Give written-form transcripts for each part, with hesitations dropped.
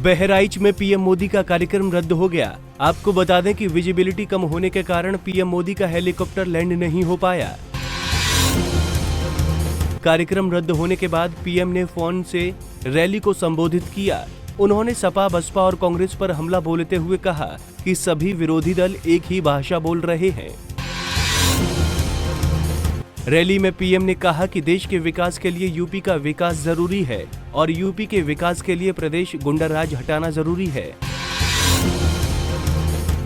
बहराइच में पीएम मोदी का कार्यक्रम रद्द हो गया। आपको बता दें कि विजिबिलिटी कम होने के कारण पीएम मोदी का हेलीकॉप्टर लैंड नहीं हो पाया। कार्यक्रम रद्द होने के बाद पीएम ने फोन से रैली को संबोधित किया। उन्होंने सपा, बसपा और कांग्रेस पर हमला बोलते हुए कहा कि सभी विरोधी दल एक ही भाषा बोल रहे हैं। रैली में पीएम ने कहा कि देश के विकास के लिए यूपी का विकास जरूरी है और यूपी के विकास के लिए प्रदेश गुंडाराज हटाना जरूरी है।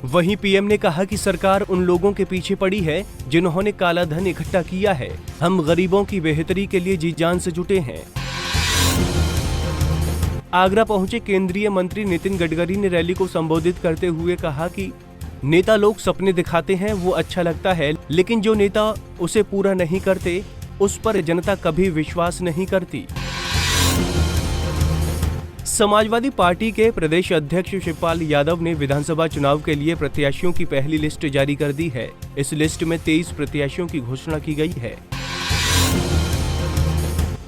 वहीं पीएम ने कहा कि सरकार उन लोगों के पीछे पड़ी है जिन्होंने काला धन इकट्ठा किया है। हम गरीबों की बेहतरी के लिए जी जान से जुटे हैं। आगरा पहुंचे केंद्रीय मंत्री नितिन गडकरी ने रैली को संबोधित करते हुए कहा कि नेता लोग सपने दिखाते हैं वो अच्छा लगता है, लेकिन जो नेता उसे पूरा नहीं करते उस पर जनता कभी विश्वास नहीं करती। समाजवादी पार्टी के प्रदेश अध्यक्ष शिवपाल यादव ने विधानसभा चुनाव के लिए प्रत्याशियों की पहली लिस्ट जारी कर दी है। इस लिस्ट में 23 प्रत्याशियों की घोषणा की गई है।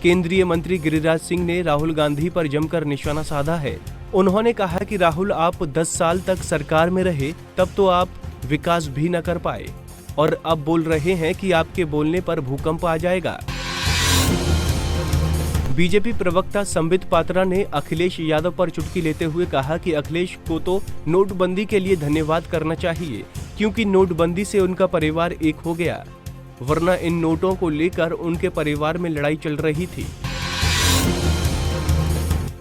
केंद्रीय मंत्री गिरिराज सिंह ने राहुल गांधी पर जमकर निशाना साधा है। उन्होंने कहा कि राहुल, आप 10 साल तक सरकार में रहे तब तो आप विकास भी न कर पाए और अब बोल रहे हैं कि आपके बोलने पर भूकंप आ जाएगा। बीजेपी प्रवक्ता संबित पात्रा ने अखिलेश यादव पर चुटकी लेते हुए कहा कि अखिलेश को तो नोटबंदी के लिए धन्यवाद करना चाहिए, क्योंकि नोटबंदी से उनका परिवार एक हो गया, वरना इन नोटों को लेकर उनके परिवार में लड़ाई चल रही थी।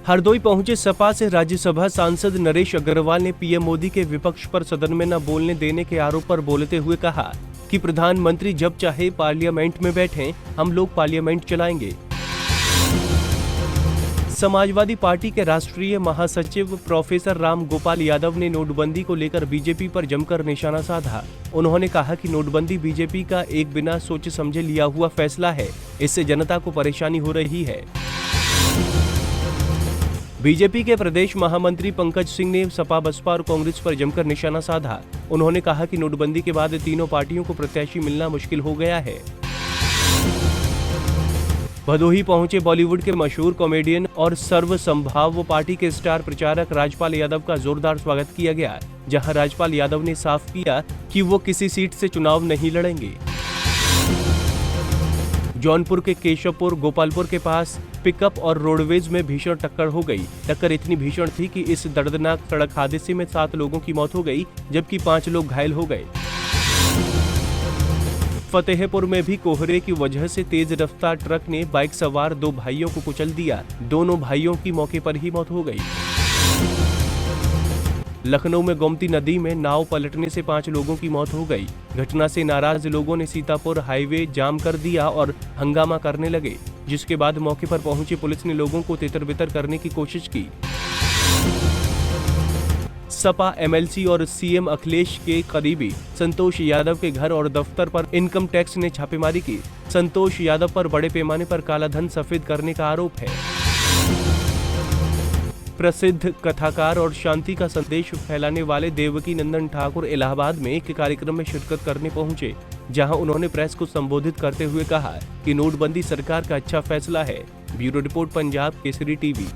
हरदोई पहुंचे सपा से राज्यसभा सांसद नरेश अग्रवाल ने पीएम मोदी के विपक्ष पर सदन में न बोलने देने के आरोप पर बोलते हुए कहा कि प्रधानमंत्री जब चाहे पार्लियामेंट में बैठें, हम लोग पार्लियामेंट चलाएंगे। समाजवादी पार्टी के राष्ट्रीय महासचिव प्रोफेसर राम गोपाल यादव ने नोटबंदी को लेकर बीजेपी पर जमकर निशाना साधा। उन्होंने कहा कि नोटबंदी बीजेपी का एक बिना सोचे समझे लिया हुआ फैसला है, इससे जनता को परेशानी हो रही है। बीजेपी के प्रदेश महामंत्री पंकज सिंह ने सपा, बसपा और कांग्रेस पर जमकर निशाना साधा। उन्होंने कहा कि नोटबंदी के बाद तीनों पार्टियों को प्रत्याशी मिलना मुश्किल हो गया है। भदोही पहुंचे बॉलीवुड के मशहूर कॉमेडियन और सर्वसंभाव्य पार्टी के स्टार प्रचारक राजपाल यादव का जोरदार स्वागत किया गया, जहां राजपाल यादव ने साफ किया कि वो किसी सीट से चुनाव नहीं लड़ेंगे। जौनपुर के केशवपुर गोपालपुर के पास पिकअप और रोडवेज में भीषण टक्कर हो गई। टक्कर इतनी भीषण थी कि इस दर्दनाक सड़क हादसे में 7 लोगों की मौत हो गई, जबकि 5 लोग घायल हो गए। फतेहपुर में भी कोहरे की वजह से तेज रफ्तार ट्रक ने बाइक सवार 2 भाइयों को कुचल दिया। दोनों भाइयों की मौके पर ही मौत हो गई। लखनऊ में गोमती नदी में नाव पलटने से 5 लोगों की मौत हो गई। घटना से नाराज लोगों ने सीतापुर हाईवे जाम कर दिया और हंगामा करने लगे, जिसके बाद मौके पर पहुंची पुलिस ने लोगों को तितर-बितर करने की कोशिश की। सपा एमएलसी और सीएम अखिलेश के करीबी संतोष यादव के घर और दफ्तर पर इनकम टैक्स ने छापेमारी की। संतोष यादव पर बड़े पैमाने पर काला धन सफेद करने का आरोप है। प्रसिद्ध कथाकार और शांति का संदेश फैलाने वाले देवकी नंदन ठाकुर इलाहाबाद में एक कार्यक्रम में शिरकत करने पहुंचे, जहां उन्होंने प्रेस को संबोधित करते हुए कहा कि नोटबंदी सरकार का अच्छा फैसला है। Bureau report, Punjab Kesari TV.